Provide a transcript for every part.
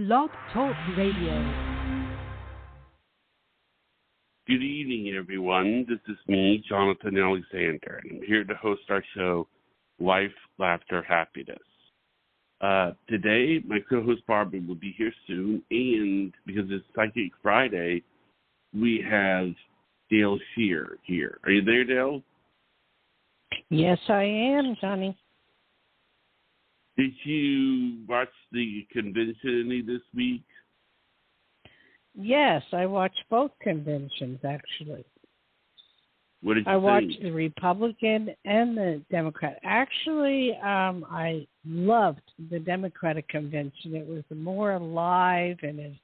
Blog Talk Radio. Good evening, everyone. This is me, Jonathan Alexander, and I'm here to host our show, Life, Laughter, Happiness. Today, my co-host Barbara will be here soon, and because it's Psychic Friday, we have Dayle Schear here. Are you there, Dayle? Yes, I am, Johnny. Did you watch the convention any this week? Yes, I watched both conventions, actually. What did you I think? watched the Republican and the Democrat. Actually, I loved the Democratic convention. It was more alive, and it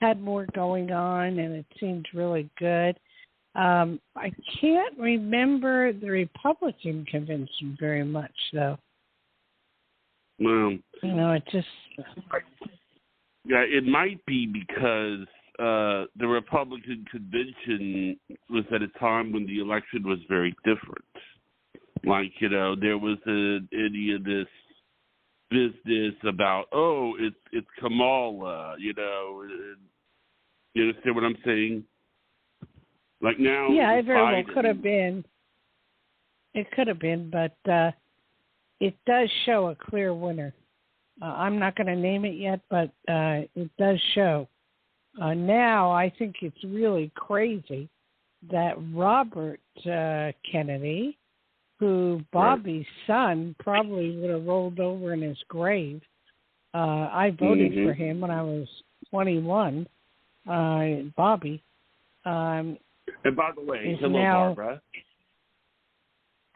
had more going on, and it seemed really good. I can't remember the Republican convention very much, though. Well, it just... Yeah, it might be because the Republican convention was at a time when the election was very different. Like, there was any of this business about, it's Kamala, You understand what I'm saying? Like now... Yeah, it very well Biden. could have been. It could have been, but it does show a clear winner. I'm not going to name it yet, but it does show. Now, I think it's really crazy that Robert Kennedy, who Bobby's son probably would have rolled over in his grave. I voted for him when I was 21, Bobby. And by the way, hello, Barbara.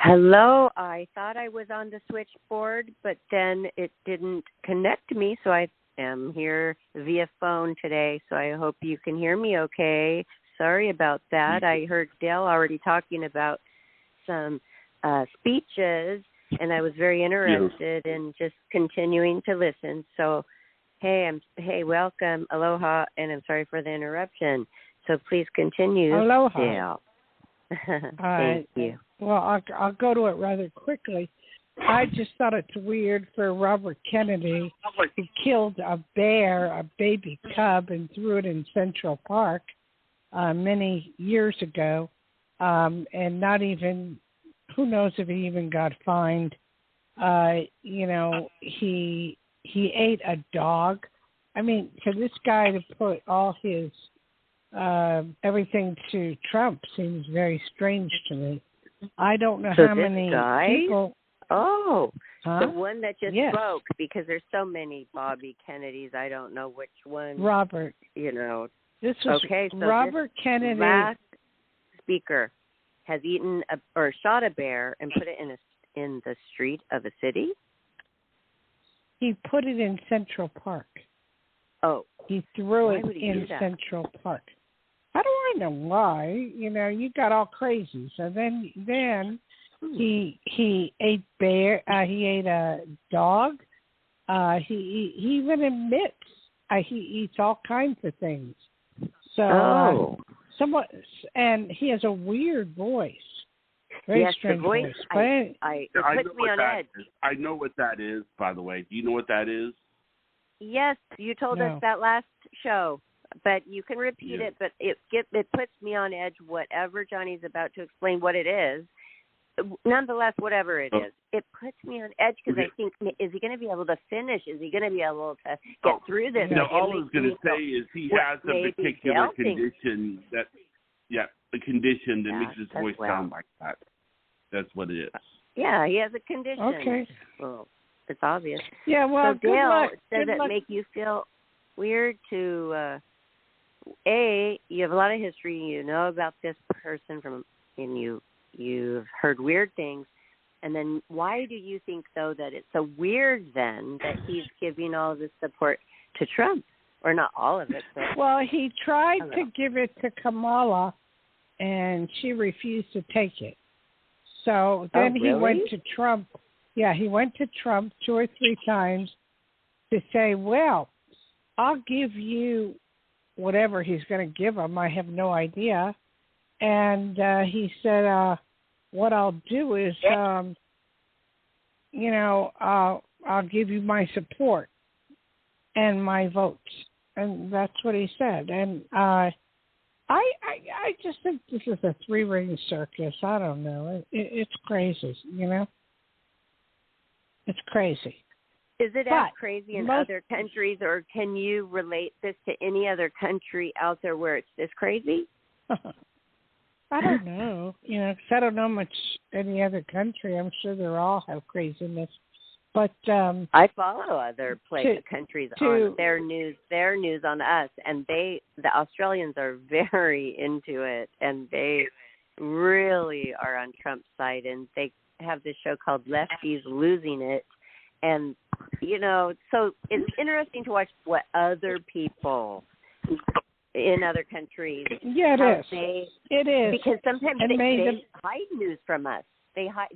Hello. I thought I was on the switchboard, but then it didn't connect me, so I am here via phone today, so I hope you can hear me okay. Sorry about that. I heard Dayle already talking about some speeches, and I was very interested in just continuing to listen. So, hey, welcome, aloha, and I'm sorry for the interruption. So please continue, aloha. Dayle. Thank you. Well, I'll go to it rather quickly. I just thought it's weird for Robert Kennedy, who killed a bear, a baby cub, and threw it in Central Park many years ago, and not even, who knows if he even got fined. He ate a dog. I mean, for this guy to put all his everything to Trump seems very strange to me. I don't know how many people. Oh, huh? The one that just spoke, because there's so many Bobby Kennedys. I don't know which one. Robert. This was okay. So Robert Kennedy. Last speaker has eaten or shot a bear and put it in the street of a city. He put it in Central Park. Oh, he threw it in Central Park. How do I know why? You got all crazy. So then he ate bear. He ate a dog. He even admits he eats all kinds of things. So and he has a weird voice. Very strange voice. It puts me on edge. I know what that is, by the way. Do you know what that is? Yes, you told us that last show, but you can repeat it. But it puts me on edge. Whatever Johnny's about to explain what it is, nonetheless, whatever it is, it puts me on edge because I think, is he going to be able to finish? Is he going to be able to get through this? No, all I was going to say is he has a particular condition a condition that makes his voice sound like that. That's what it is. Yeah, he has a condition. Okay. Well, it's obvious. Yeah, well, so Dayle, does it make you feel weird to, you have a lot of history, you know about this person and you've heard weird things, and then why do you think, though, that it's so weird then that he's giving all this support to Trump? Or not all of it. But, well, he tried to give it to Kamala, and she refused to take it. So then he went to Trump. Yeah, he went to Trump 2 or 3 times to say, well, I'll give you whatever he's going to give him. I have no idea. And he said, what I'll do is, I'll give you my support. and my votes. And that's what he said. And I just think this is a three-ring circus. I don't know. It's crazy, you know? It's crazy. Is it as crazy in other countries, or can you relate this to any other country out there where it's this crazy? I don't know. You know, 'cause I don't know much any other country. I'm sure they all have craziness. But I follow other countries on their news on us, and the Australians are very into it, and they really are on Trump's side, and they have this show called Lefties Losing It, and you know, so it's interesting to watch what other people in other countries. Yeah, it is because sometimes they hide news from us.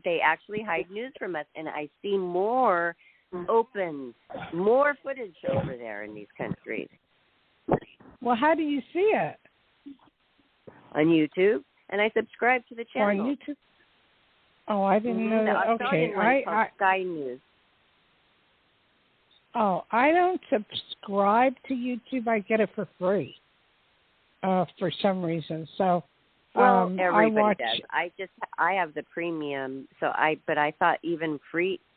They actually hide news from us, and I see more footage over there in these countries. Well, how do you see it? On YouTube, and I subscribe to the channel. On YouTube? Oh, I didn't know that. Okay, Sky News. Oh, I don't subscribe to YouTube. I get it for free, for some reason. So. Well, everybody does. I have the premium, but I thought even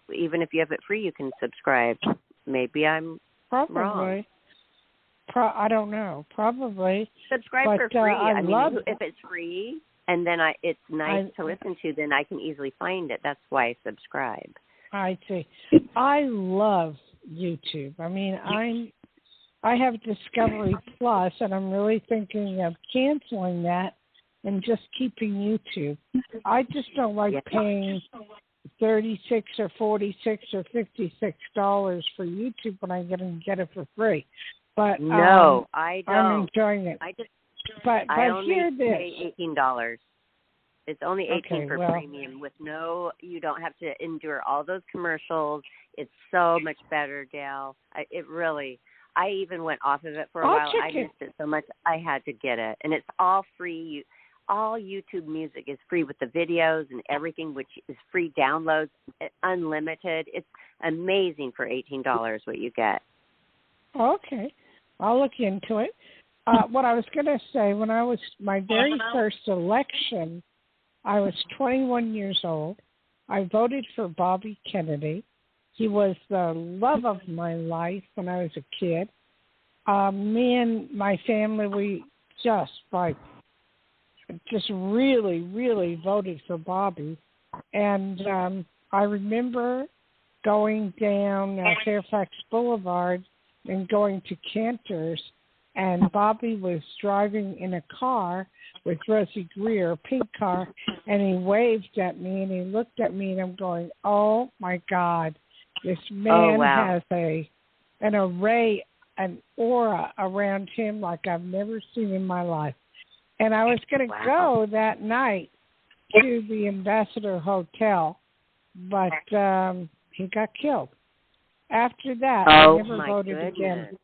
if you have it free, you can subscribe. Maybe I'm wrong. I don't know. Probably. Subscribe for free. I mean, if it's free and then it's nice to listen to, then I can easily find it. That's why I subscribe. I see. I love YouTube. I mean, I have Discovery Plus, and I'm really thinking of canceling that and just keeping YouTube. I just don't like paying $36 or $46 or $56 for YouTube when I can get it for free. But no, I don't. I'm enjoying it. I only pay $18. It's only $18 for premium. You don't have to endure all those commercials. It's so much better, Dayle. I even went off of it for a while. I missed it so much. I had to get it, and it's all free. All YouTube music is free with the videos and everything, which is free downloads, unlimited. It's amazing for $18 what you get. Okay. I'll look into it. What I was going to say, when I was my very first election, I was 21 years old. I voted for Bobby Kennedy. He was the love of my life when I was a kid. Me and my family, we just really, really voted for Bobby. And I remember going down Fairfax Boulevard and going to Cantor's, and Bobby was driving in a car with Rosie Greer, a pink car, and he waved at me, and he looked at me, and I'm going, oh, my God, this man has an array, an aura around him like I've never seen in my life. And I was going to go that night to the Ambassador Hotel, but he got killed. After that, I never voted again.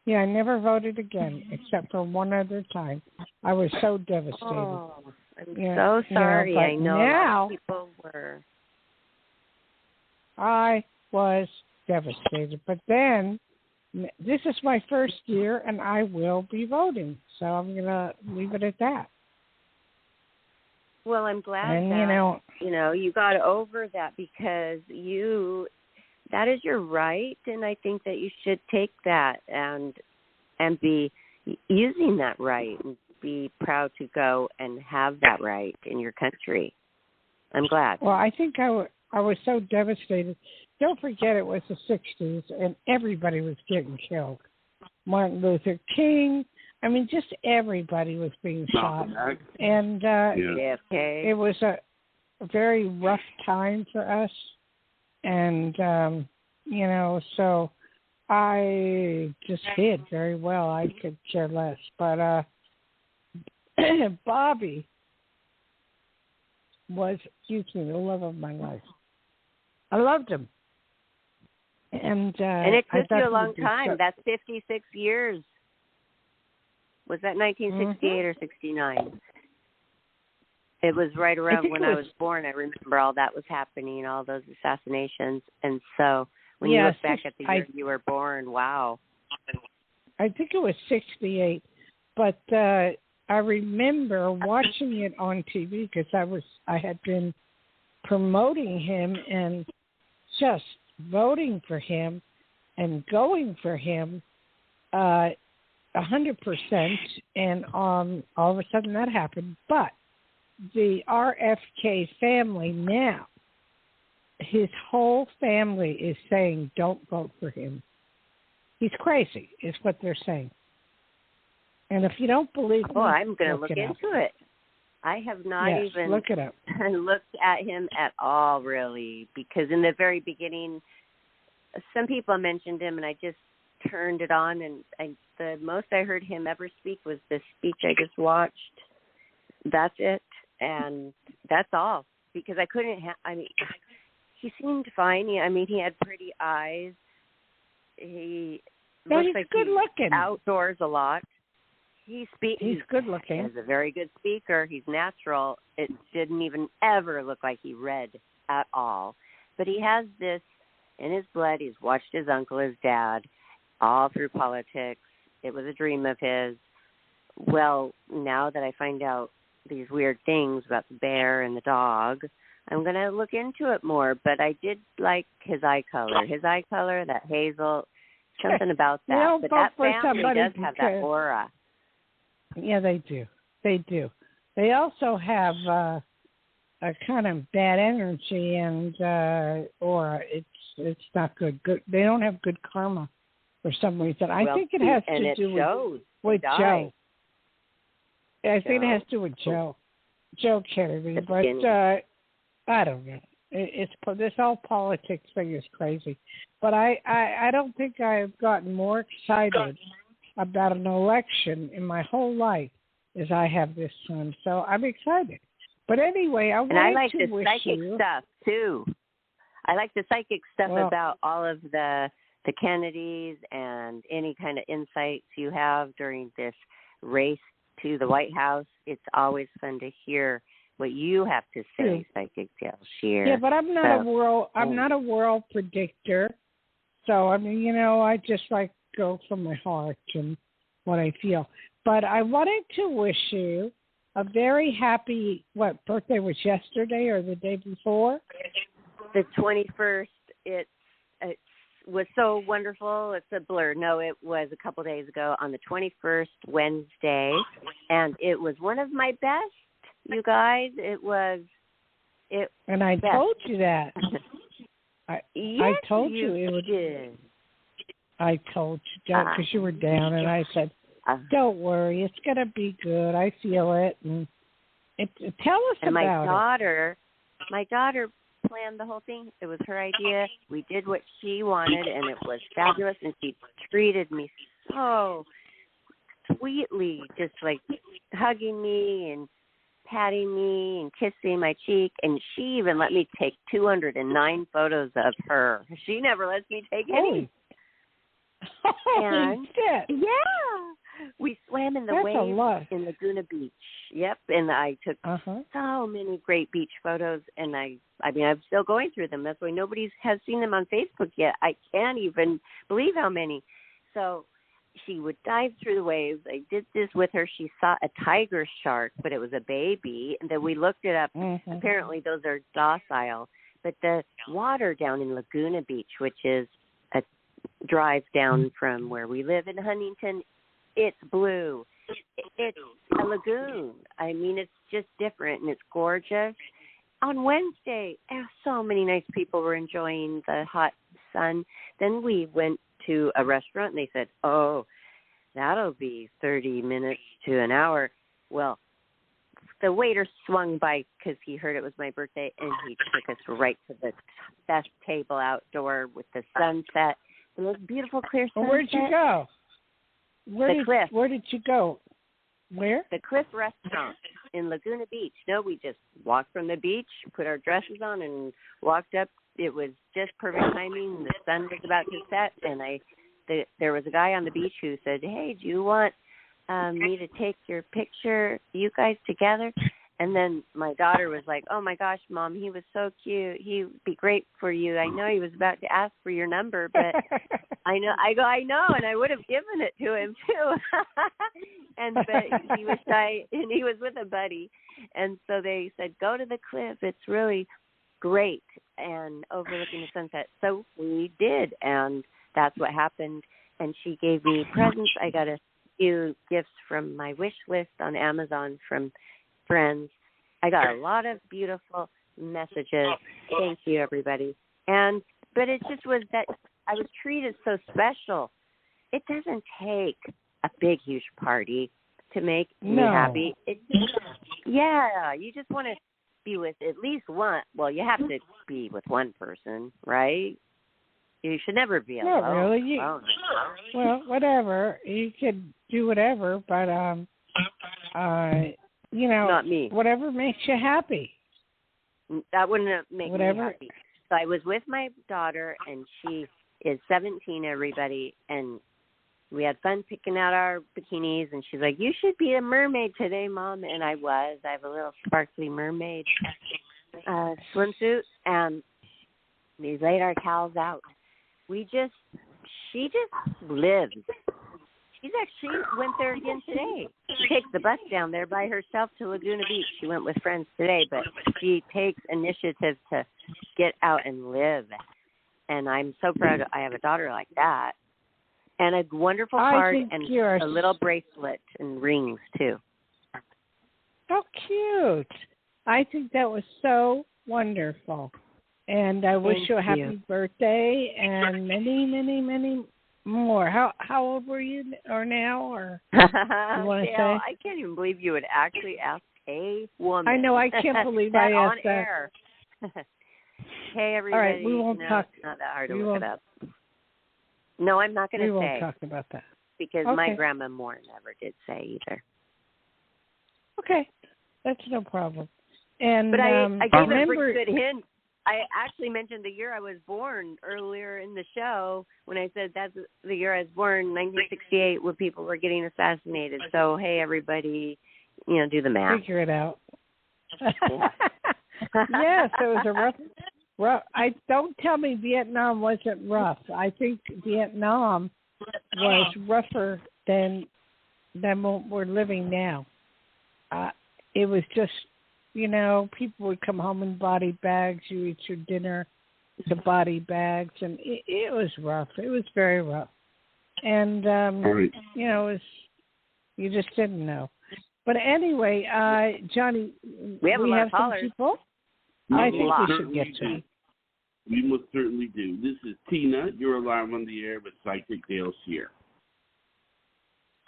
Yeah, I never voted again, except for one other time. I was so devastated. Oh, I'm so sorry. You know, I know now, a lot of people were. I was devastated. But then, this is my first year, and I will be voting. So I'm going to leave it at that. Well, I'm glad that, you got over that, because that is your right, and I think that you should take that and be using that right and be proud to go and have that right in your country. I'm glad. Well, I think I was so devastated. Don't forget it was the 60s, and everybody was getting killed. Martin Luther King. I mean, just everybody was being shot. And it was a very rough time for us. And, so I just hid very well. I could care less. But Bobby was, the love of my life. I loved him. And it took you a long time. That's 56 years. Was that 1968 or 69? It was right around when I was born. I remember all that was happening, all those assassinations. And so when you look back at the year you were born. Wow. I think it was 68, but I remember watching it on TV because I had been promoting him and just voting for him and going for him 100%, and all of a sudden that happened. But the RFK family now, his whole family is saying don't vote for him. He's crazy, is what they're saying. And if you don't believe me, I'm going to look into it. I have not even look it up. looked at him at all, really, because in the very beginning, some people mentioned him, and I just turned it on, and the most I heard him ever speak was this speech I just watched. That's it, and that's all, because I couldn't he seemed fine. He had pretty eyes. He looks like good looking. Outdoors a lot. He's good looking. He's a very good speaker. He's natural. It didn't even ever look like he read at all. But he has this in his blood. He's watched his uncle, his dad, all through politics. It was a dream of his. Well, now that I find out these weird things about the bear and the dog, I'm going to look into it more. But I did like his eye color. His eye color, that hazel, something about that. But that family does have that aura. Yeah, they do. They do. They also have a kind of bad energy and aura. It's not good. They don't have good karma for some reason. I think it has to do with Joe. I think it has to do with Joe Kennedy. But I don't know. This whole politics thing is crazy. But I don't think I've gotten more excited about an election in my whole life as I have this time. So I'm excited. But anyway, I like the psychic stuff too. I like the psychic stuff about all of the Kennedys and any kind of insights you have during this race to the White House. It's always fun to hear what you have to say, Psychic Dayle Schear. Yeah, but I'm not a world predictor. So I just go from my heart and what I feel. But I wanted to wish you a very happy, birthday was yesterday or the day before? The 21st. It was so wonderful. It's a blur. No, it was a couple days ago on the 21st, Wednesday. And it was one of my best, you guys. And I told you that. I told you it would. Did. I told you, because you were down, and I said, don't worry, it's going to be good. I feel it. And tell us about it. My daughter planned the whole thing. It was her idea. We did what she wanted, and it was fabulous, and she treated me so sweetly, just like hugging me and patting me and kissing my cheek, and she even let me take 209 photos of her. She never lets me take any. And we swam in the waves in Laguna Beach. Yep, and I took so many great beach photos, and I'm still going through them. That's why nobody has seen them on Facebook yet. I can't even believe how many. So she would dive through the waves. I did this with her. She saw a tiger shark, but it was a baby, and then we looked it up. Apparently those are docile, but the water down in Laguna Beach, which is a drive down from where we live in Huntington, it's blue. It's a lagoon. It's just different, and it's gorgeous. On Wednesday, so many nice people were enjoying the hot sun. Then we went to a restaurant, and they said, that'll be 30 minutes to an hour. Well, the waiter swung by because he heard it was my birthday, and he took us right to the best table outdoor with the sunset. The most beautiful, clear sunset. Where'd you go? Cliff. Where did you go? Where? The Cliff Restaurant in Laguna Beach. No, we just walked from the beach, put our dresses on, and walked up. It was just perfect timing. The sun was about to set, and there was a guy on the beach who said, "Hey, do you want me to take your picture, you guys together?" And then my daughter was like, "Oh my gosh, Mom, he was so cute. He'd be great for you. I know he was about to ask for your number, but I know." I know, and I would have given it to him too. But he was shy, and he was with a buddy, and so they said, "Go to the cliff. It's really great and overlooking the sunset." So we did, and that's what happened. And she gave me presents. I got a few gifts from my wish list on Amazon from friends. I got a lot of beautiful messages. Thank you, everybody. But it just was that I was treated so special. It doesn't take a big, huge party to make me happy. You just want to be with at least one. Well, you have to be with one person, right? You should never be alone. Not really. Well, whatever. You could do whatever, but not me. Whatever makes you happy. That wouldn't make me happy. So I was with my daughter, and she is 17, everybody, and we had fun picking out our bikinis, and she's like, "You should be a mermaid today, Mom." And I was. I have a little sparkly mermaid swimsuit, and we laid our towels out. She just lives. She went there again today. She takes the bus down there by herself to Laguna Beach. She went with friends today, but she takes initiative to get out and live. And I'm so proud I have a daughter like that. And a wonderful card and a little bracelet and rings, too. How cute. I think that was so wonderful. And I wish you a happy birthday and many, many, many more. How old were you now? Or you want to say? I can't even believe you would actually ask a woman. I know. I can't believe I asked that. Air. Hey, everybody. All right, we won't talk. It's not that hard to look it up. No, I'm not going to say. We won't talk about that. Because my grandma Moore never did say either. Okay. That's no problem. And but I gave a pretty good hint. I actually mentioned the year I was born earlier in the show when I said that's the year I was born, 1968, when people were getting assassinated. So, hey, everybody, do the math. Figure it out. Yes, it was a rough. Don't tell me Vietnam wasn't rough. I think Vietnam was rougher than what we're living now. It was just, people would come home in body bags. You eat your dinner, the body bags, and it was rough. It was very rough. And, it was, you just didn't know. But anyway, Johnny, we have some people. I think we should get to them. We most certainly do. This is Tina. You're live on the air with Psychic Dayle Schear.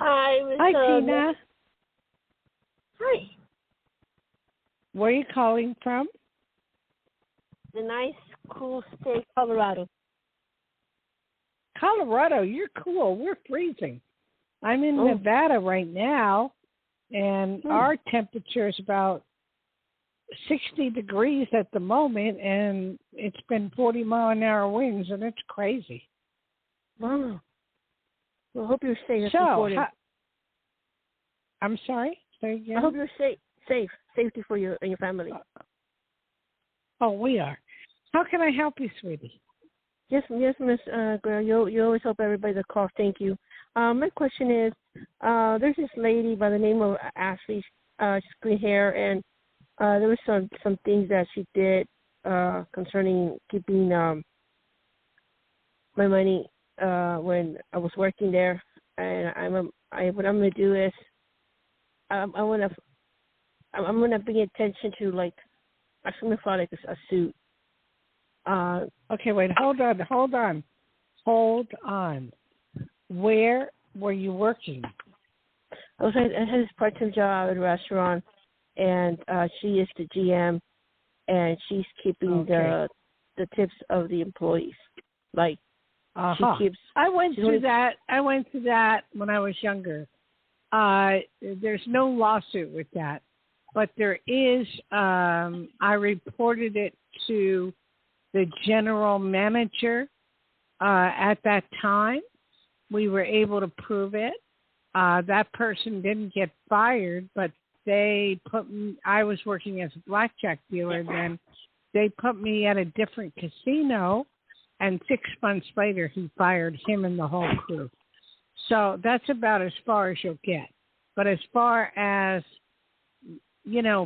Hi, Tina. Hi. Where are you calling from? The nice, cool state, Colorado. Colorado, you're cool. We're freezing. I'm in Nevada right now, and our temperature is about 60 degrees at the moment, and it's been 40-mile-an-hour winds, and it's crazy. Wow. Well, I hope you're safe. I'm sorry? Say again? I hope you're safe. Safety for you and your family. Oh, we are. How can I help you, sweetie? Yes, Miss Girl. You always help everybody that calls. Thank you. My question is, there's this lady by the name of Ashley. She's green hair, and there was some things that she did concerning keeping my money when I was working there. And what I'm gonna do is I'm gonna bring attention to I'm gonna file a suit. Okay, wait, hold on. Where were you working? I had this part-time job at a restaurant, and she is the GM, and she's keeping the tips of the employees. She keeps. I went through that when I was younger. There's no lawsuit with that, but there is. I reported it to the general manager at that time. We were able to prove it. That person didn't get fired, but I was working as a blackjack dealer then. They put me at a different casino, and 6 months later, he fired him and the whole crew. So that's about as far as you'll get. But as far as,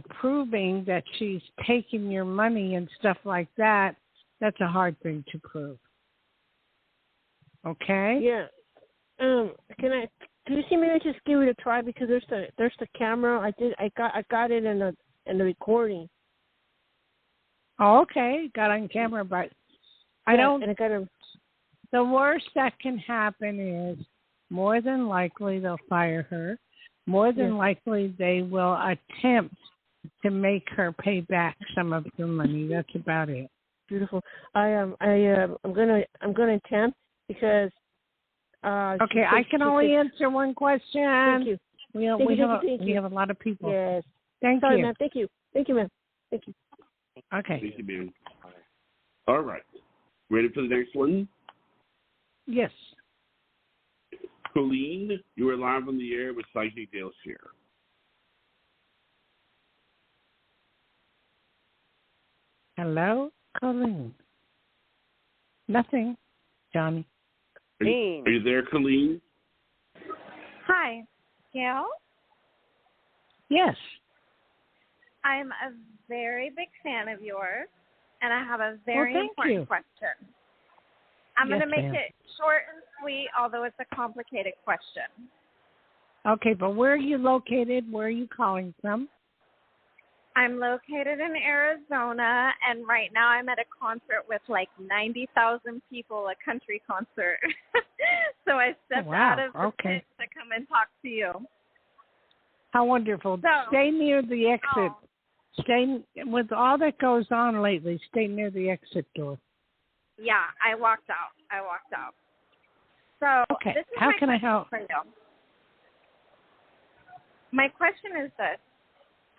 proving that she's taking your money and stuff like that, that's a hard thing to prove. Okay? Yeah. Can you see me? I just give it a try because there's the camera. I got it in the recording. Oh, okay. Got on camera, but I don't. And I got a. The worst that can happen is more than likely they'll fire her. More than likely they will attempt to make her pay back some of the money. That's about it. Beautiful. I'm gonna attempt because. Okay, I can only answer one question. Thank you. We have a lot of people. Yes. Sorry, ma'am. Thank you. Thank you, ma'am. Thank you. Okay. Thank you, ma'am. All right. Ready for the next one? Yes. Colleen, you are live on the air with Psychic Dayle Schear. Hello, Colleen. Nothing, Johnny. Are you there, Colleen? Hi, Gail. Yes. I'm a very big fan of yours, and I have a very important question. I'm going to make it short and sweet, although it's a complicated question. Okay, but where are you located? Where are you calling from? I'm located in Arizona, and right now I'm at a concert with like 90,000 people, a country concert. So I stepped out of the pit to come and talk to you. How wonderful. So, stay near the exit. Stay with all that goes on lately, stay near the exit door. Yeah, I walked out. So okay. This is how can I help? My question is this.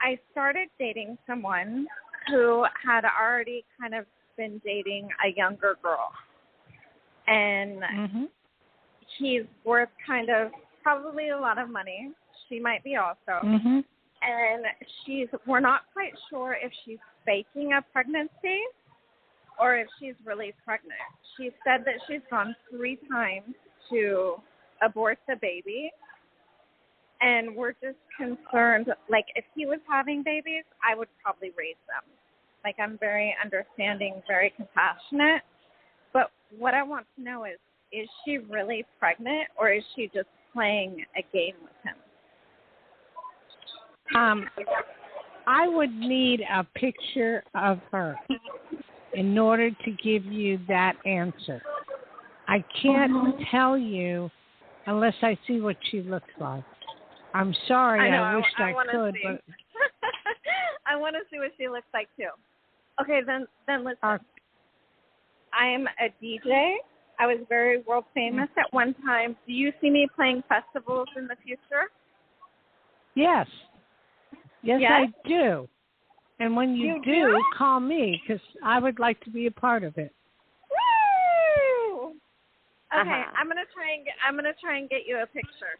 I started dating someone who had already kind of been dating a younger girl. And he's worth kind of probably a lot of money. She might be also. And we're not quite sure if she's faking a pregnancy or if she's really pregnant. She said that she's gone 3 times to abort the baby. And we're just concerned, like, if he was having babies, I would probably raise them. Like, I'm very understanding, very compassionate. But what I want to know is she really pregnant, or is she just playing a game with him? I would need a picture of her in order to give you that answer. I can't tell you unless I see what she looks like. I'm sorry. I wish I could, but I want to see what she looks like too. Okay, then listen. I'm a DJ. I was very world famous at one time. Do you see me playing festivals in the future? Yes. Yes, I do. And when you do, call me because I would like to be a part of it. Woo! Okay, I'm gonna try and get you a picture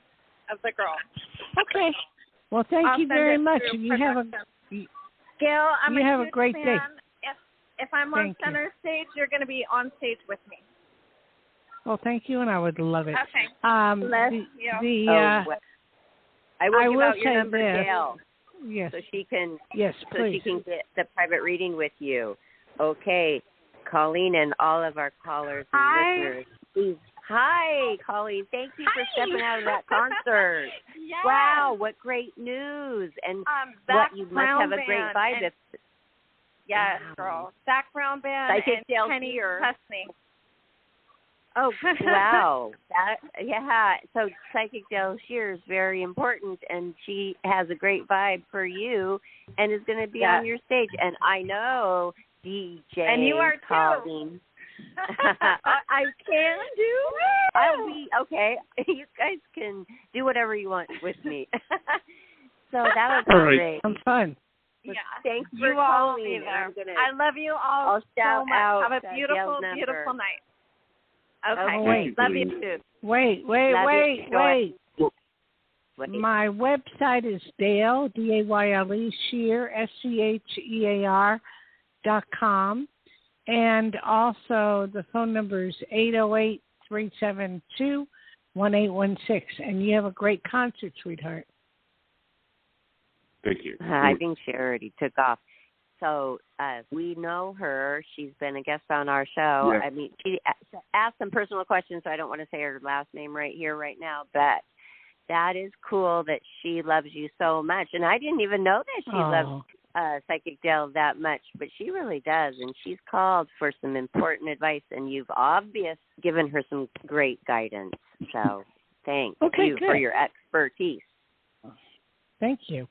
of the girl. Okay. Well, thank you very much. You have a Gail, I'm you have a great fan. day. If I'm on center stage, you're going to be on stage with me. Well, thank you, and I would love it. Okay. I will give out your number, Dayle. Yes. So she can. Yes, please. So she can get the private reading with you. Okay, Colleen and all of our callers and listeners. Please. Hi, Colleen. Thank you for stepping out of that concert. Yes. Wow, what great news! And you must have a great vibe. Yes, girl. Background band Psychic and Penny Chesney. Oh, wow. So Psychic Dayle Schear is very important, and she has a great vibe for you and is going to be on your stage. And I know DJ and you are Colleen. I can do it. I'll be okay. You guys can do whatever you want with me. So that was great. I'm fun. Yeah. Thanks for you all calling. I love you all so much. Have a beautiful, beautiful night. Okay. Wait. Love you too. Wait. my website is Dayle, Dayle, Schear, SCHEAR.com. And also the phone number is 808-372-1816. And you have a great concert, sweetheart. Thank you. I think she already took off. So we know her. She's been a guest on our show. Yeah. I mean, she asked some personal questions, so I don't want to say her last name right here, right now. But that is cool that she loves you so much. And I didn't even know that she loves Psychic Dayle that much, but she really does. And she's called for some important advice, and you've obviously given her some great guidance. So thank you for your expertise. Thank you.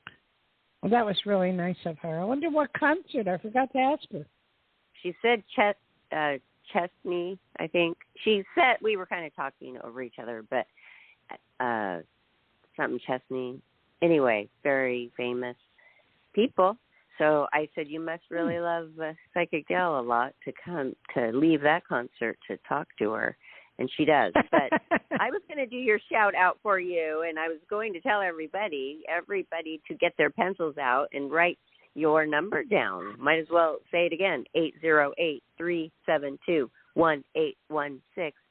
Well, that was really nice of her. I wonder what concert. I forgot to ask her. She said Chesney, I think. She said we were kind of talking over each other, but something Chesney. Anyway, very famous people. So I said, you must really love Psychic Dayle a lot to come to leave that concert to talk to her. And she does. But I was going to do your shout out for you, and I was going to tell everybody to get their pencils out and write your number down. Might as well say it again, 808-372-1816,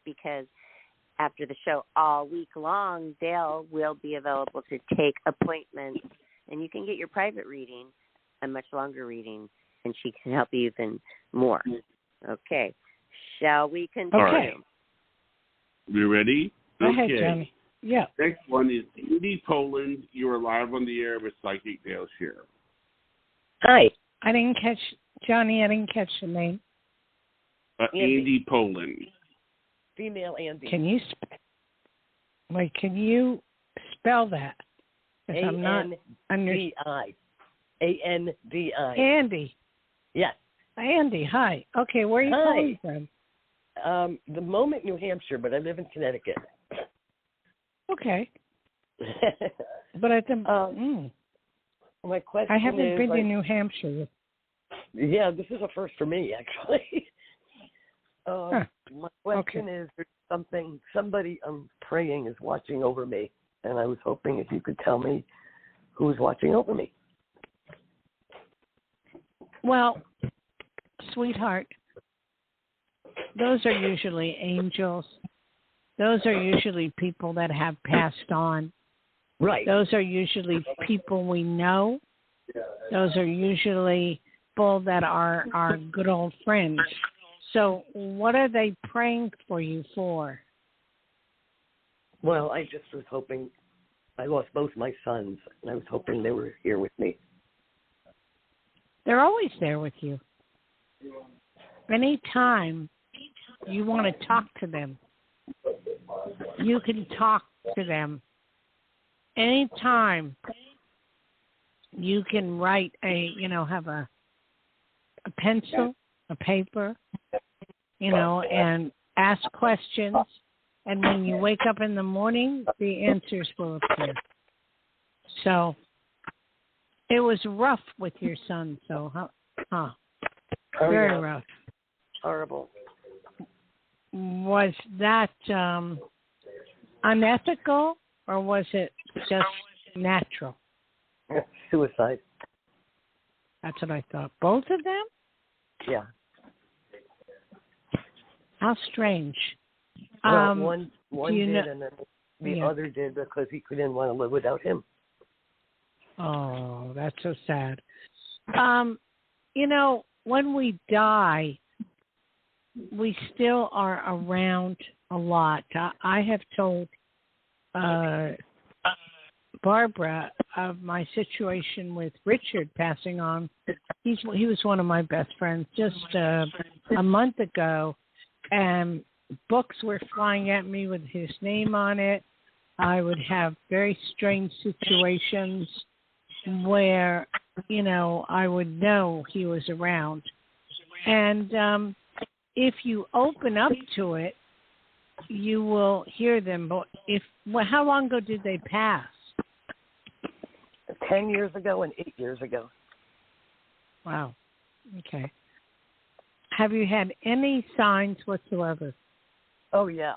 because after the show all week long, Dayle will be available to take appointments, and you can get your private reading, a much longer reading, and she can help you even more. Okay. Shall we continue? Okay. You ready? Go ahead, Johnny. Yeah. Next one is Andy Poland. You are live on the air with Psychic Dayle Schear. Hi. I didn't catch the name. Andy Poland. Female Andy. Can you spell that? Because I'm not A-N-D-I. A-N-D-I. Andy. Yes. Andy, hi. Okay, where are you calling from? The moment, New Hampshire, but I live in Connecticut. Okay. But I think my question I haven't been to like, New Hampshire. Yeah, this is a first for me, actually. My question is, there's somebody I'm praying is watching over me, and I was hoping if you could tell me who's watching over me. Well, sweetheart, those are usually angels. Those are usually people that have passed on. Right. Those are usually people we know. Those are usually people that are our good old friends. So what are they praying for you for? Well, I just was hoping, I lost both my sons, and I was hoping they were here with me. They're always there with you. Anytime you want to talk to them, you can talk to them. Anytime you can write have a pencil, a paper, and ask questions. And when you wake up in the morning, the answers will appear. So it was rough with your son, very rough. Horrible. Was that unethical, or was it just natural? Suicide. That's what I thought. Both of them? Yeah. How strange. Well, one did, and then the Yeah. other did because he couldn't want to live without him. Oh, that's so sad. When we die, we still are around a lot. I have told Barbara of my situation with Richard passing on. He was one of my best friends just a month ago, and books were flying at me with his name on it. I would have very strange situations where, I would know he was around. And if you open up to it, you will hear them. But how long ago did they pass? 10 years ago and 8 years ago. Wow. Okay. Have you had any signs whatsoever? Oh, yeah.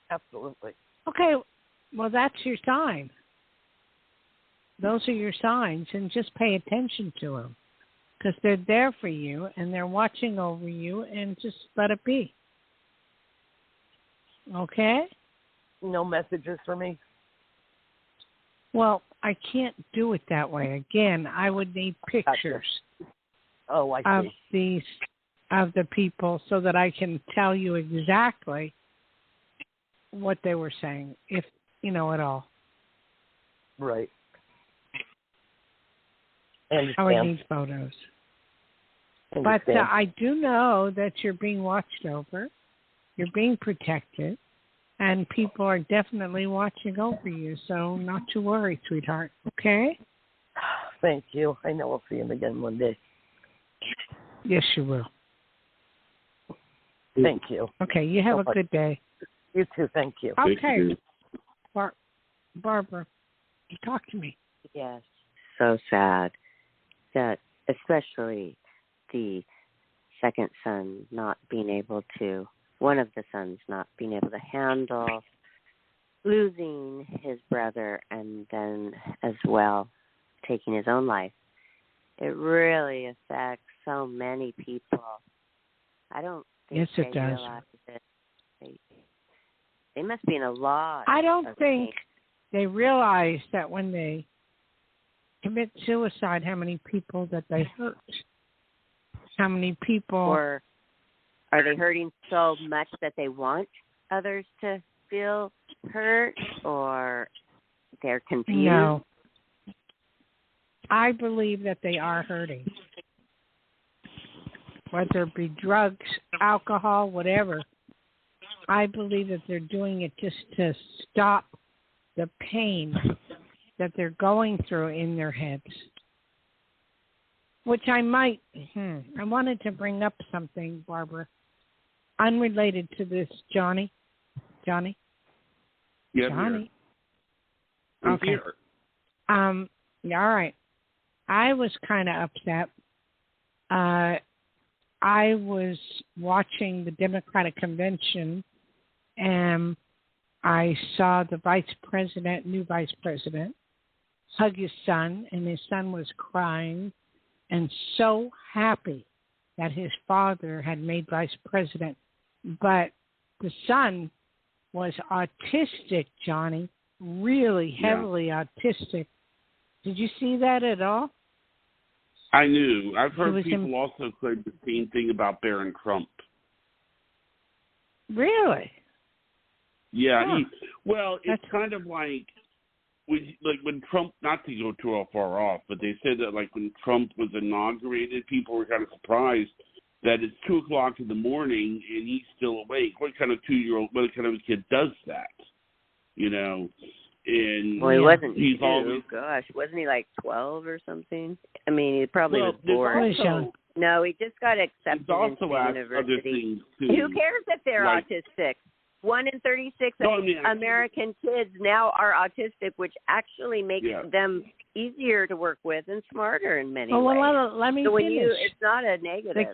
Absolutely. Okay. Well, that's your sign. Those are your signs, and just pay attention to them because they're there for you and they're watching over you, and just let it be. Okay? No messages for me? Well, I can't do it that way. Again, I would need pictures I see. of the people so that I can tell you exactly what they were saying, if you know at all. Right. I would need photos. But I do know that you're being watched over, you're being protected, and people are definitely watching over you, so not to worry, sweetheart, okay? Thank you. I know I'll see him again one day. Yes, you will. Thank you. Okay, you have a good day. You too, thank you. Okay. Barbara, talk to me. Yes, so sad that especially the second son not being able to, one of the sons not being able to handle losing his brother and then as well taking his own life. It really affects so many people. I don't think yes, it does. Realize it. They must be in a lot. I don't think they realize that when they commit suicide, how many people that they hurt. How many people... Or are they hurting so much that they want others to feel hurt, or they're confused? No. I believe that they are hurting. Whether it be drugs, alcohol, whatever. I believe that they're doing it just to stop the pain that they're going through in their heads. Which I wanted to bring up something, Barbara, unrelated to this. Johnny? Yeah, Johnny? I'm Okay. here. Yeah, all right. I was kind of upset. I was watching the Democratic convention, and I saw the new vice president, hug his son, and his son was crying and so happy that his father had made vice president. But the son was autistic, Johnny, really heavily autistic. Did you see that at all? I knew. I've heard people also say the same thing about Barron Trump. Really? Yeah. It's kind of like when Trump, not to go too far off, but they said that like when Trump was inaugurated, people were kind of surprised that it's 2:00 in the morning and he's still awake. What kind of a kid does that? You know? And well, he wasn't. He's always, gosh, wasn't he like 12 or something? I mean, he probably was bored. No, he just got accepted into university. Who cares if they're autistic? 1 in 36 American kids now are autistic, which actually makes them easier to work with and smarter in many ways. Well, let me finish. It's not a negative.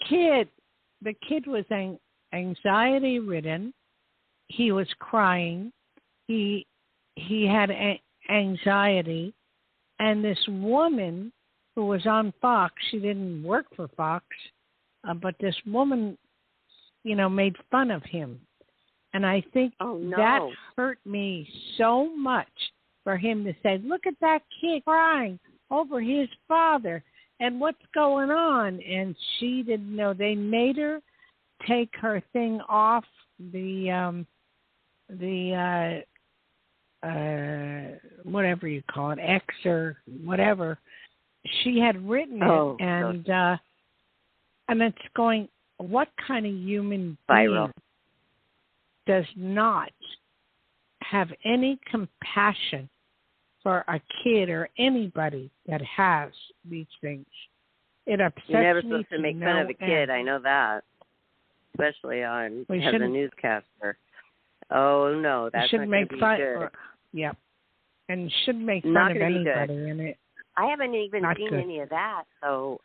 The kid was anxiety ridden. He was crying. He had anxiety, and this woman who was on Fox, she didn't work for Fox, but this woman, made fun of him. And I think that hurt me so much for him to say, look at that kid crying over his father and what's going on. And she didn't know. They made her take her thing off the whatever you call it, X or whatever. She had written it, and it's going, what kind of human being does not have any compassion for a kid or anybody that has these things? It upsets me. You're never supposed to make fun of a kid. I know that, especially as a newscaster. Oh no, that's not going to be good. Yeah, and shouldn't make fun of anybody in it. I haven't even seen any of that, so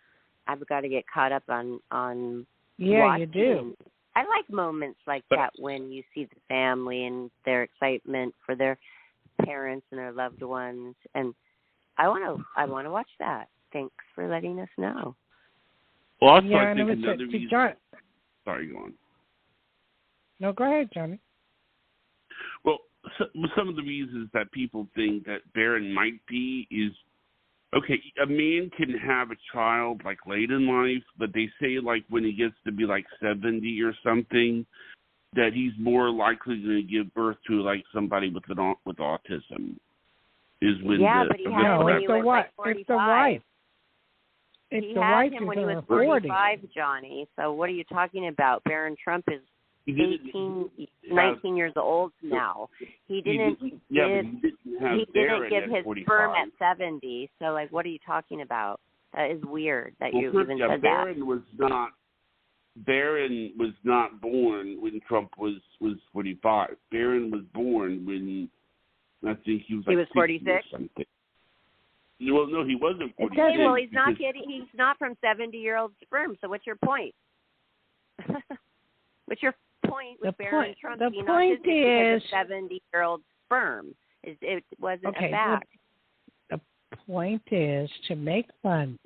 I've got to get caught up on watching. You do. I like moments like that when you see the family and their excitement for their parents and their loved ones. And I want to watch that. Thanks for letting us know. Well, also, yeah, I think and another reason. Sorry, go on. No, go ahead, Johnny. Well, some of the reasons that people think that barren might be is, okay, a man can have a child like late in life, but they say like when he gets to be like 70 or something, that he's more likely going to give birth to like somebody with autism. Is when but he had it when he was like 45. It's the wife. He had him when he was 45, Johnny. So what are you talking about? Barron Trump is 19 years old now. He didn't give his 45. sperm at 70. So, like, what are you talking about? That is weird that you even said Barron that. Barron was not born when Trump was 45. Barron was born when I think he was like 46 or something. Well, no, he wasn't 46. Okay, well, he's not getting. He's not from 70-year-old sperm. So, what's your point? What's your point with Barron Trump being autistic because of 70-year-old sperm? It wasn't a fact. The point is to make fun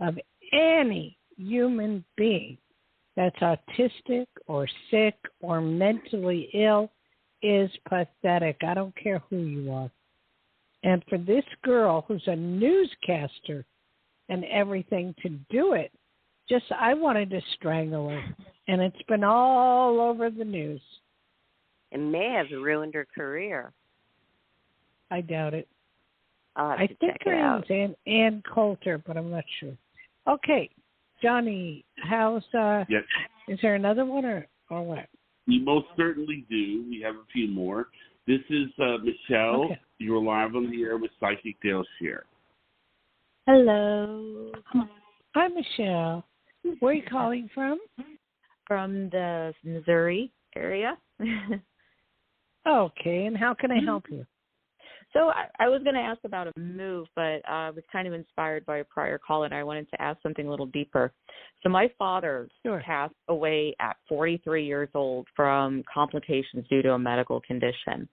of any human being that's autistic or sick or mentally ill is pathetic. I don't care who you are. And for this girl who's a newscaster and everything to do it, I wanted to strangle her. And it's been all over the news. It may have ruined her career. I doubt it. I think her name's Ann Coulter, but I'm not sure. Okay, Johnny, how's Yes. Is there another one or what? We most certainly do. We have a few more. This is Michelle. Okay. You're live on the air with Psychic Dayle Schear. Hello. Hi, Michelle. Where are you calling from? From the Missouri area. Okay, and how can I help you? So I was going to ask about a move, but I was kind of inspired by a prior call, and I wanted to ask something a little deeper. So my father passed away at 43 years old from complications due to a medical condition.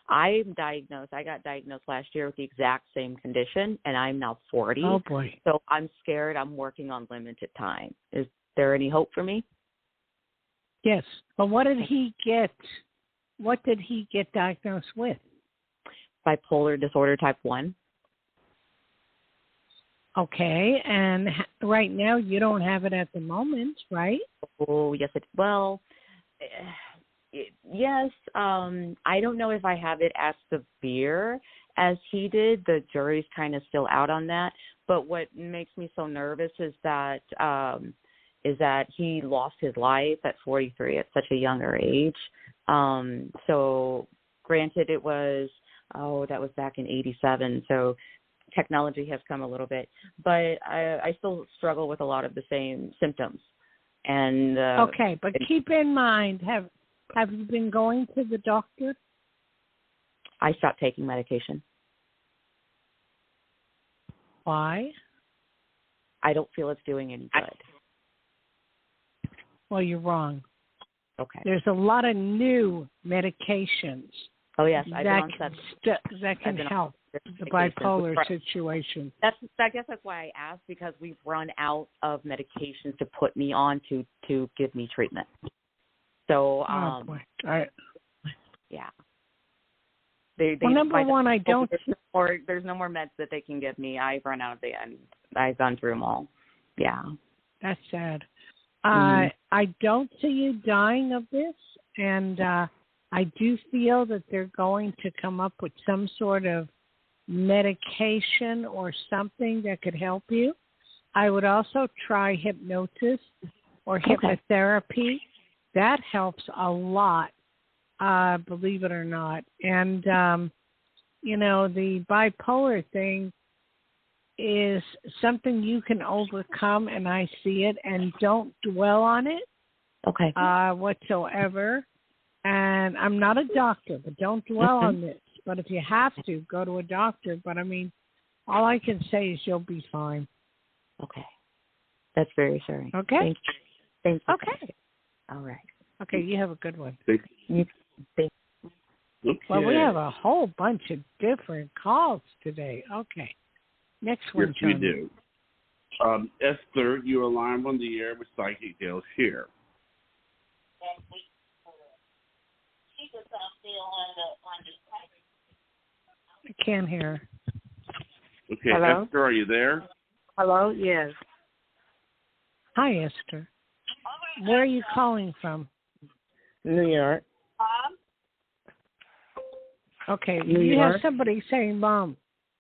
I'm diagnosed. I got diagnosed last year with the exact same condition, and I'm now 40. Oh, boy. So I'm scared. I'm working on limited time. Is there any hope for me? Yes. But what did he get? What did he get diagnosed with? Bipolar disorder type 1. Okay. And right now you don't have it at the moment, right? Oh, yes. Yes. I don't know if I have it as severe as he did. The jury's kind of still out on that. But what makes me so nervous is that he lost his life at 43 at such a younger age. So granted, it was, that was back in 87. So technology has come a little bit, but I still struggle with a lot of the same symptoms. And okay, but keep in mind, have you been going to the doctor? I stopped taking medication. Why? I don't feel it's doing any good. Well, you're wrong. Okay. There's a lot of new medications. Oh, yes. that can help the bipolar situation. I guess that's why I asked, because we've run out of medications to put me on to give me treatment. So, boy. All right. Yeah. Number one, I don't. There's no more meds that they can give me. I've run out of I've gone through them all. Yeah. That's sad. I don't see you dying of this, and I do feel that they're going to come up with some sort of medication or something that could help you. I would also try hypnosis or hypnotherapy. That helps a lot, believe it or not. And, the bipolar thing is something you can overcome, and I see it, and don't dwell on it whatsoever. And I'm not a doctor, but don't dwell on this. But if you have to, go to a doctor. But, all I can say is you'll be fine. Okay. That's very sorry. Okay? Thank you. Okay. All right. Okay, you have a good one. Thank you. Okay. Well, we have a whole bunch of different calls today. Okay. Next one, Yes, we Tony. do. Esther, you are live on the air with Psychic Dayle Schear. I can't hear her. Okay, Hello? Esther, are you there? Hello? Yes. Hi, Esther. Where are you calling from? New York. Okay, New you York. have somebody saying mom.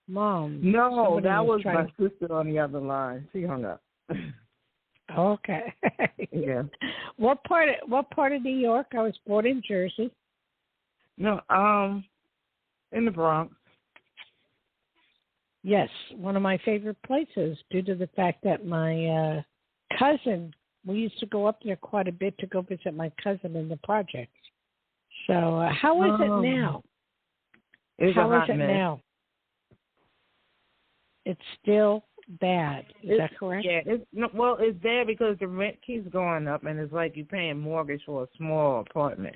Mom. No, Somebody that was trying my sister on the other line. She hung up. Okay. Yeah. What part of New York? I was born in Jersey. No, in the Bronx. Yes, one of my favorite places due to the fact that my cousin, we used to go up there quite a bit to go visit my cousin in the projects. So how is it now? How is it now? It's still bad. Is that correct? Yeah, it's bad because the rent keeps going up, and it's like you're paying mortgage for a small apartment.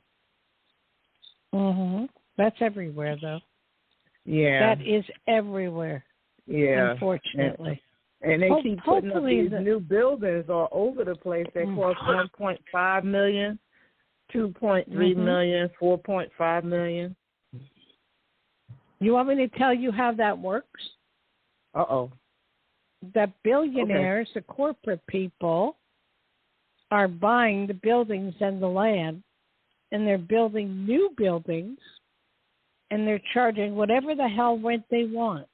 That's everywhere, though. Yeah. That is everywhere. Yeah. Unfortunately. And they keep putting up these new buildings all over the place. They cost $1.5 million, $2.3 million, $4.5 million. You want me to tell you how that works? Uh-oh. The billionaires, the corporate people, are buying the buildings and the land, and they're building new buildings, and they're charging whatever the hell rent they want.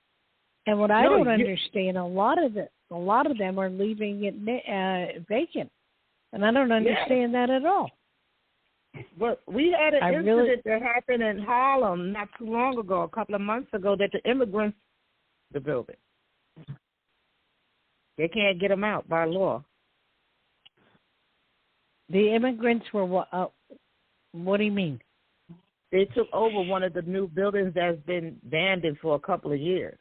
And what I don't understand, a lot of them are leaving it vacant, and I don't understand that at all. But we had an incident that happened in Harlem not too long ago, a couple of months ago, that the immigrants the building. They can't get them out by law. The immigrants were what? What do you mean? They took over one of the new buildings that's been abandoned for a couple of years.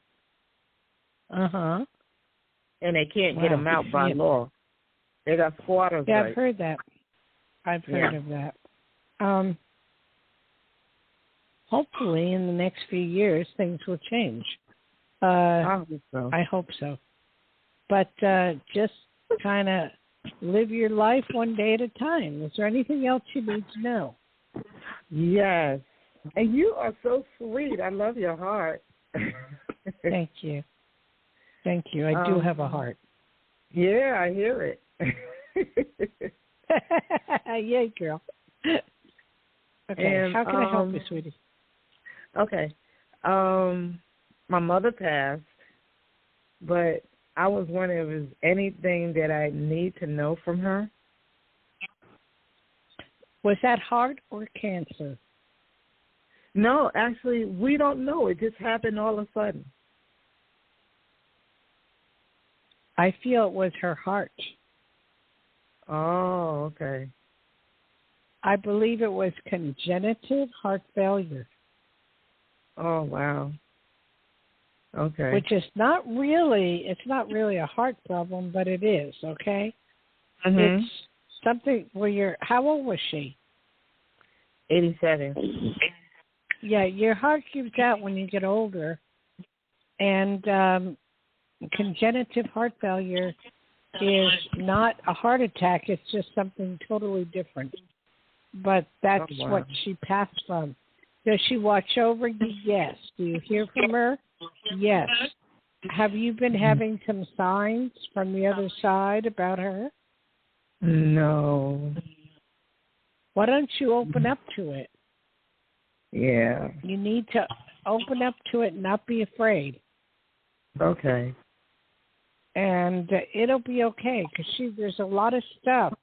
And they can't get them out by law. They got squatters' rights. I've heard that. I've heard of that. Hopefully, in the next few years, things will change. I hope so. I hope so. But just kind of live your life one day at a time. Is there anything else you need to know? Yes. And you are so sweet. I love your heart. Thank you. Thank you. I do have a heart. Yeah, I hear it. Yay, girl. Okay, and, how can I help you, sweetie? Okay. My mother passed, but I was wondering if there's anything that I need to know from her. Was that heart or cancer? No, actually, we don't know. It just happened all of a sudden. I feel it was her heart. Oh, okay. I believe it was congenital heart failure. Oh, wow. Okay. Which is not really a heart problem, but it is, okay? It's something where how old was she? 87. Yeah, your heart gives out when you get older. And congenital heart failure is not a heart attack. It's just something totally different. But that's what she passed from. Does she watch over you? Yes. Do you hear from her? Yes. Have you been having some signs from the other side about her? No. Why don't you open up to it? Yeah. You need to open up to it and not be afraid. Okay. And it'll be okay because there's a lot of stuff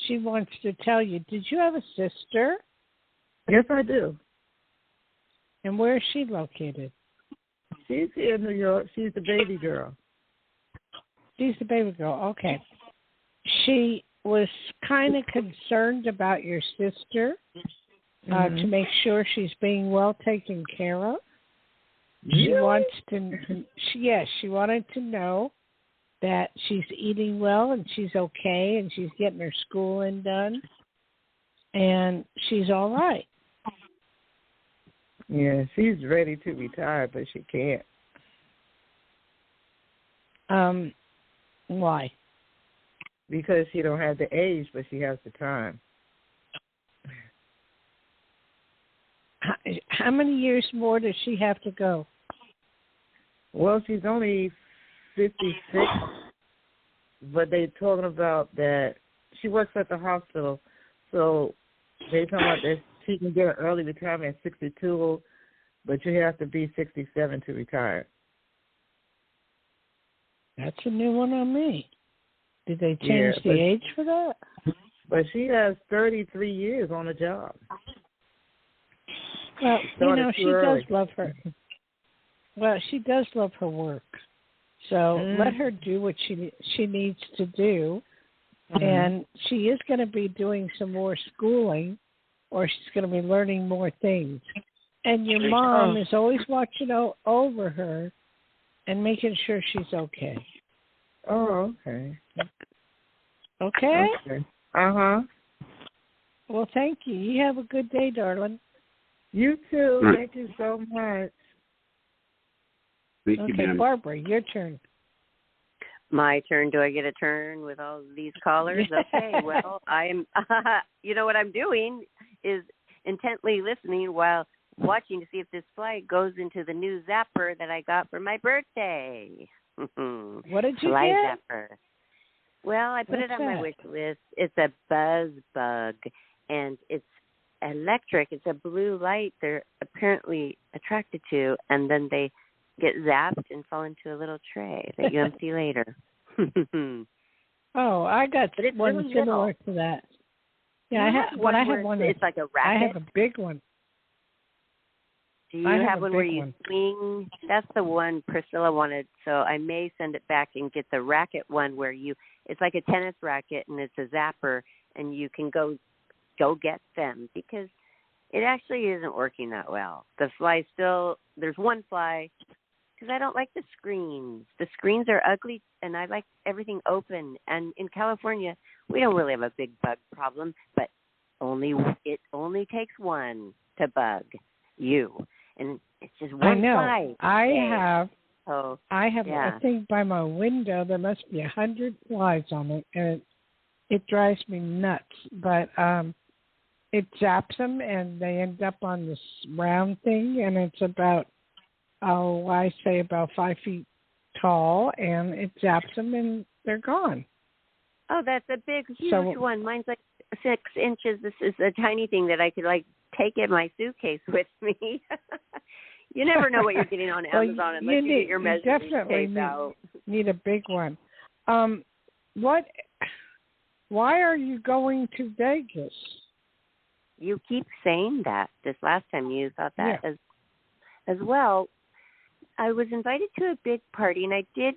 she wants to tell you. Did you have a sister? Yes, I do. And where is she located? She's here in New York. She's the baby girl. She's the baby girl. Okay. She was kind of concerned about your sister to make sure she's being well taken care of. She wants to. She wanted to know that she's eating well and she's okay and she's getting her schooling done and she's all right. Yeah, she's ready to retire, but she can't. Why? Because she don't have the age, but she has the time. How many years more does she have to go? Well, she's only 56, but they're talking about that she works at the hospital, so they're talking about that she can get an early retirement at 62, but you have to be 67 to retire. That's a new one on me. Did they change the age for that? But she has 33 years on the job. Well, she does love her. Well, she does love her work. So let her do what she needs to do. And she is going to be doing some more schooling, or she's going to be learning more things. And your mom is always watching over her and making sure she's okay. Oh, okay. Okay? Uh-huh. Well, thank you. You have a good day, darling. You too. Thank you so much. Thank you, okay, ma'am. Barbara, your turn. My turn. Do I get a turn with all these callers? Okay, well, I'm, you know what I'm doing is intently listening while watching to see if this flight goes into the new zapper that I got for my birthday. What did you Fly get? Zapper. Well, I put it on my wish list. It's a buzz bug, and it's electric. It's a blue light they're apparently attracted to, and then they get zapped and fall into a little tray that you empty later. Oh, I got one really similar little. to that. Yeah, I have one. It's like a racket. I have a big one. Do you have one where you swing? That's the one Priscilla wanted, so I may send it back and get the racket one where it's like a tennis racket and it's a zapper, and you can go get them, because it actually isn't working that well. The fly there's one fly, because I don't like the screens. The screens are ugly, and I like everything open. And in California, we don't really have a big bug problem, but it only takes one to bug you. And it's just one fly. I have yeah. a thing by my window. There must be 100 flies on it, and it drives me nuts. But it zaps them, and they end up on this round thing, and it's about, I say about 5 feet tall, and it zaps them, and they're gone. Oh, that's a big, huge one. Mine's like 6 inches. This is a tiny thing that I could take in my suitcase with me. You never know what you're getting on Amazon unless you get your measuring tape out. Need a big one. Why are you going to Vegas? You keep saying that. This last time you thought that as well. I was invited to a big party, and I did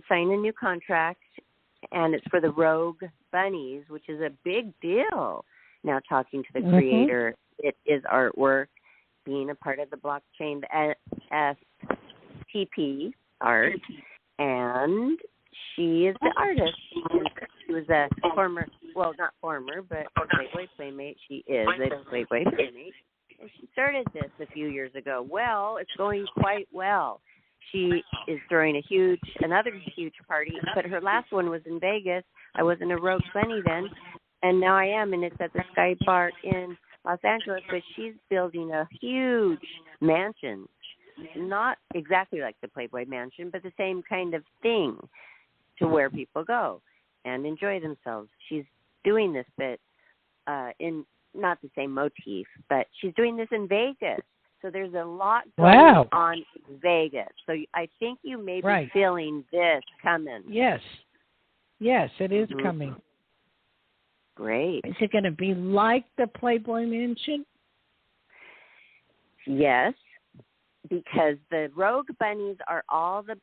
sign a new contract, and it's for the Rogue Bunnies, which is a big deal. Now, talking to the creator, it is artwork, being a part of the blockchain, the STP art, and she is the artist. She was a not former, but Playboy Playmate. She is a Playboy Playmate. And she started this a few years ago. Well, it's going quite well. She is throwing another huge party, but her last one was in Vegas. I wasn't a Rogue Bunny then, and now I am, and it's at the Sky Bar in Los Angeles, but she's building a huge mansion. Not exactly like the Playboy Mansion, but the same kind of thing to where people go and enjoy themselves. She's doing this, but in not the same motif, but she's doing this in Vegas. So there's a lot going on in Vegas. So I think you may be feeling this coming. Yes, it is coming. Great. Is it going to be like the Playboy Mansion? Yes, because the Rogue Bunnies are all the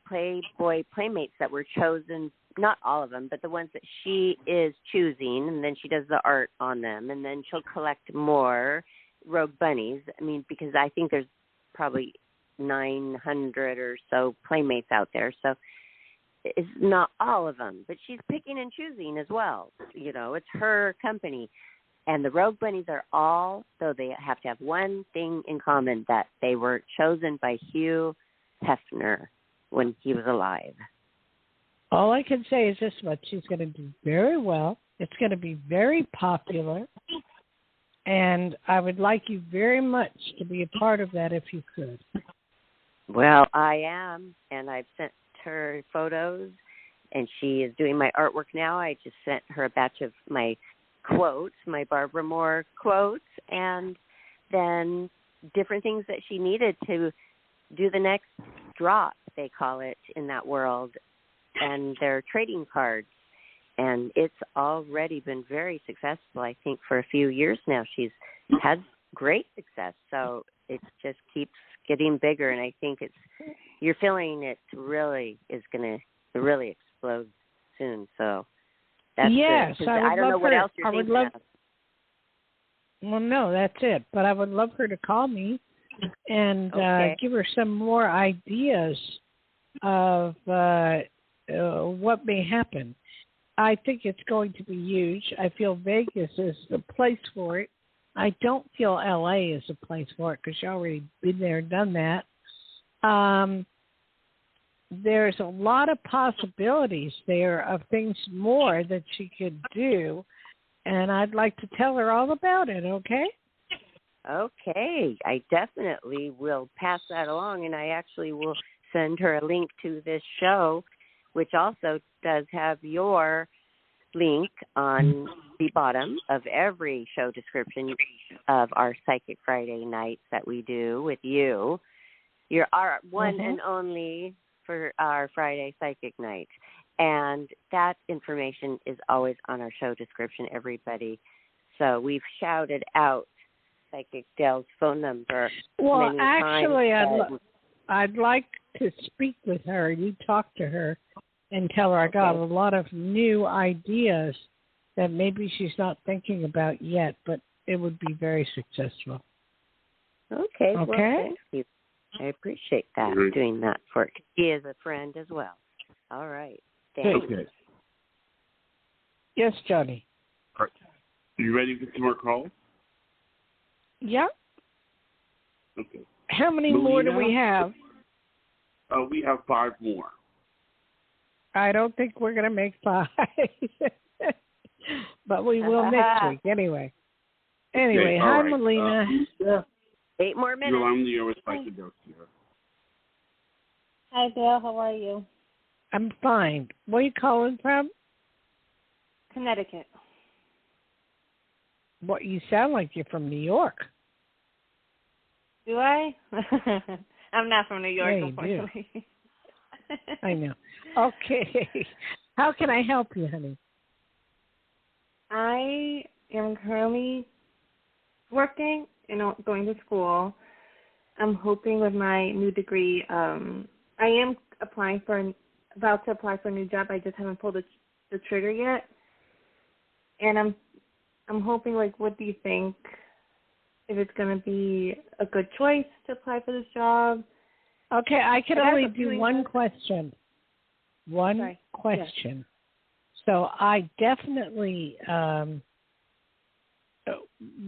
Playboy Playmates that were chosen. Not all of them, but the ones that she is choosing, and then she does the art on them, and then she'll collect more Rogue Bunnies. I mean, because I think there's probably 900 or so Playmates out there, so it's not all of them, but she's picking and choosing as well. You know, it's her company. And the Rogue Bunnies are all, though they have to have one thing in common, that they were chosen by Hugh Hefner when he was alive. All I can say is this much. She's going to do very well. It's going to be very popular. And I would like you very much to be a part of that if you could. Well, I am, and I've sent her photos, and she is doing my artwork now. I just sent her a batch of my quotes, my Barbara Moore quotes, and then different things that she needed to do the next drop, they call it in that world, and they're trading cards. And it's already been very successful. I think for a few years now she's had great success. So it just keeps getting bigger, and I think you're feeling it really is going to really explode soon. So that's yes, good. I don't know what else you're thinking of. Well, no, that's it. But I would love her to call me and give her some more ideas of what may happen. I think it's going to be huge. I feel Vegas is the place for it. I don't feel L.A. is a place for it because you've already been there and done that. There's a lot of possibilities there of things more that she could do, and I'd like to tell her all about it, okay? Okay. I definitely will pass that along, and I actually will send her a link to this show, which also does have your link on the bottom of every show description of our Psychic Friday nights that we do with you. You're our one and only for our Friday Psychic Night. And that information is always on our show description, everybody. So we've shouted out Psychic Dayle's phone number many times. I'd like to speak with her. You talk to her and tell her I got a lot of new ideas that maybe she's not thinking about yet, but it would be very successful. Okay. Well, thank you. I appreciate that, doing that for her. She is a friend as well. All right. Thank you. Yes, Johnny. Are you ready for some more calls? Yeah. Okay. How many more do we have? We have 5 more. I don't think we're going to make 5. But we will next week anyway. Anyway, hi, right. Melina. 8 more minutes. You're on the air with Psychic Dayle here. Hi, Dayle. How are you? I'm fine. Where are you calling from? Connecticut. What, you sound like you're from New York. Do I? I'm not from New York, yeah, unfortunately. I know. Okay. How can I help you, honey? I am currently working, going to school. I'm hoping with my new degree, I am about to apply for a new job. I just haven't pulled the trigger yet. And I'm hoping, what do you think? If it's going to be a good choice to apply for this job? Okay, I can only do one question. One question. Yes. So I definitely,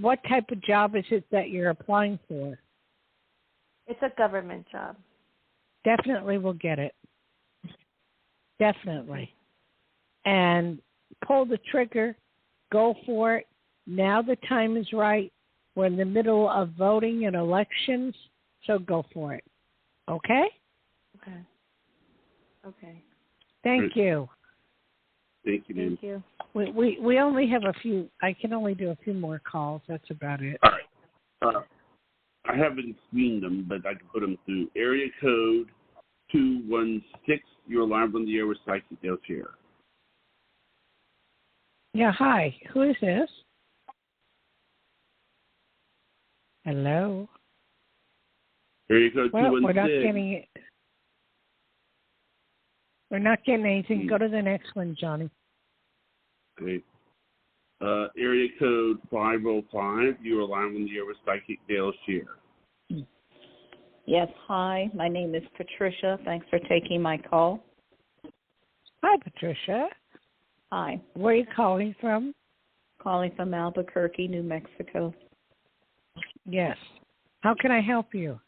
what type of job is it that you're applying for? It's a government job. Definitely will get it. Definitely. And pull the trigger, go for it. Now the time is right. We're in the middle of voting and elections, so go for it. Okay? Okay. Thank you. Thank you, ma'am. Thank you. We only have a few. I can only do a few more calls. That's about it. All right. I haven't seen them, but I can put them through. Area code 216. You're live on the air with Psychic Dayle Schear. Yeah, hi. Who is this? Hello? Area code 216. We're not getting it. We're not getting anything. Go to the next one, Johnny. Great. Area code 505. You are live on the air with Psychic Dayle Schear. Yes, hi. My name is Patricia. Thanks for taking my call. Hi, Patricia. Hi. Where are you calling from? calling from Albuquerque, New Mexico. Yes. How can I help you?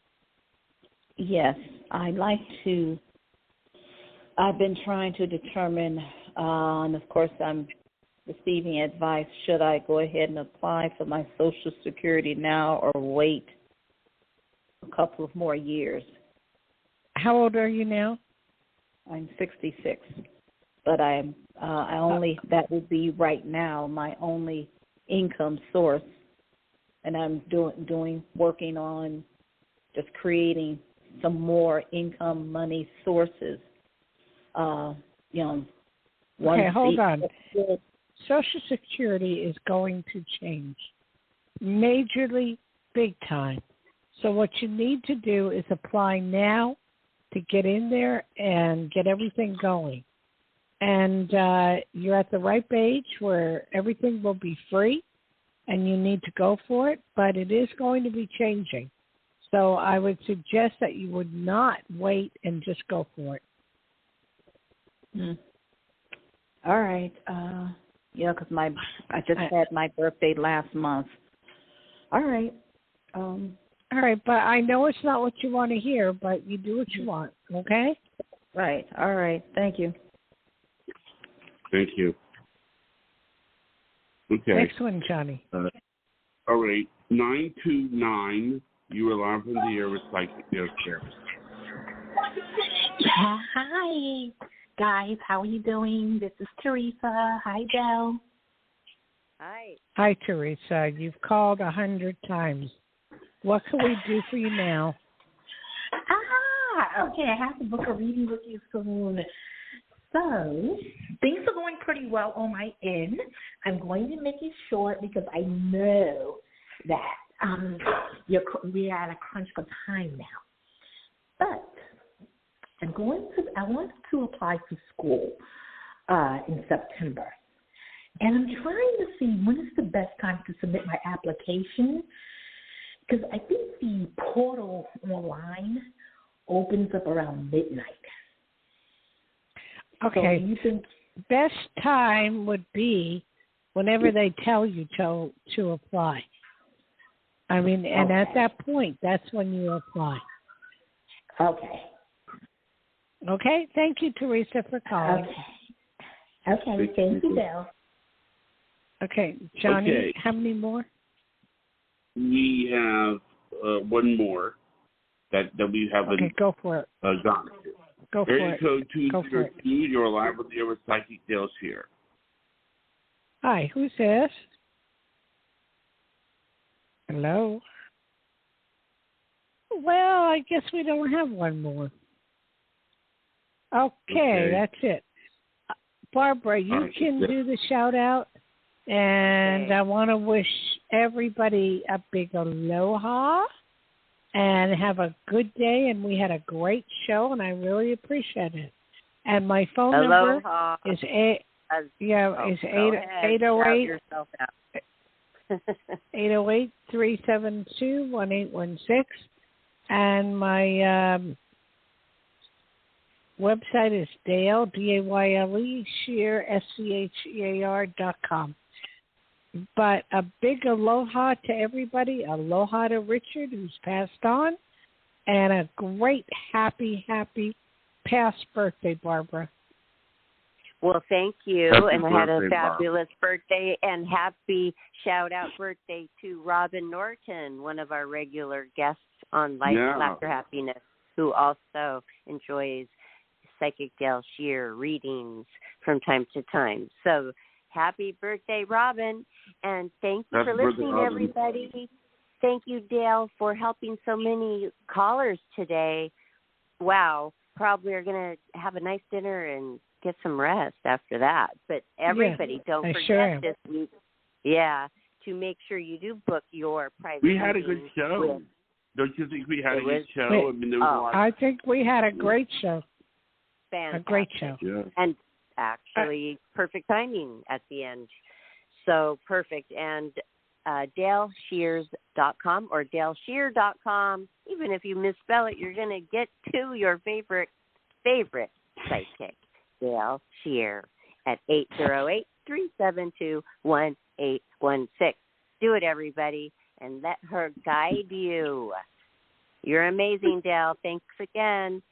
Yes, I've been trying to determine, and of course I'm receiving advice, should I go ahead and apply for my Social Security now or wait a couple of more years? How old are you now? I'm 66, but that would be right now my only income source, and I'm working on just creating some more income money sources. Okay, hold on. Social Security is going to change majorly, big time. So what you need to do is apply now to get in there and get everything going. And you're at the right age where everything will be free and you need to go for it, but it is going to be changing. So I would suggest that you would not wait and just go for it. All right. Because I just had my birthday last month. All right. All right, but I know it's not what you want to hear, but you do what you want, okay? Right. All right. Thank you. Thank you. Okay. Next one, Johnny. All right. 929, you were live on the air with Psychic Dayle Schear. Hi, guys. How are you doing? This is Teresa. Hi, Dayle. Hi. Hi, Teresa. You've called 100 times. What can we do for you now? Okay. I have to book a reading with you soon. So, things are going pretty well on my end. I'm going to make it short because I know that we're at a crunch for time now. But I want to apply to school in September. And I'm trying to see when is the best time to submit my application, because I think the portal online opens up around midnight. Okay. So you think best time would be whenever they tell you to apply. I mean, and at that point, that's when you apply. Okay. Okay. Thank you, Teresa, for calling. Okay. Thank you, Dayle. Okay, Johnny. Okay. How many more? We have one more that we haven't go for it. gone to. Go for Area it. code Go for it. 202, you're live with the air with Psychic Dayle Schear. Hi, who's this? Hello? Well, I guess we don't have one more. Okay. That's it. Barbara, you can do the shout-out, and I want to wish everybody a big aloha and have a good day, and we had a great show, and I really appreciate it. And my phone number is 808-372-1816, and my website is Dayle, Dayle, Schear, SCHEAR.com. But a big aloha to everybody. Aloha to Richard, who's passed on. And a great, happy past birthday, Barbara. Well, thank you. Happy and I had a birthday, fabulous birthday and happy shout-out birthday to Robin Norton, one of our regular guests on Life, Laughter, Happiness, who also enjoys Psychic Dayle Schear readings from time to time. So happy birthday, Robin. And thank you for listening, everybody. Thank you, Dayle, for helping so many callers today. Wow. Probably are going to have a nice dinner and get some rest after that. But everybody, don't forget this week, to make sure you do book your private We had a good show. Don't you think we had a good show? I mean, there was a lot. I think we had a great show. Fantastic. A great show. Yeah. And actually, perfect timing at the end. So perfect. And DayleShears.com or DayleSchear.com. Even if you misspell it, you're going to get to your favorite psychic, Dayle Schear, at 808-372-1816. Do it, everybody, and let her guide you. You're amazing, Dayle. Thanks again.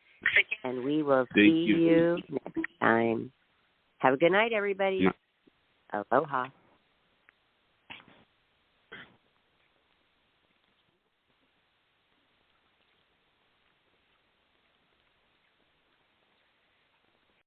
And we will see you next time. Have a good night, everybody. Aloha.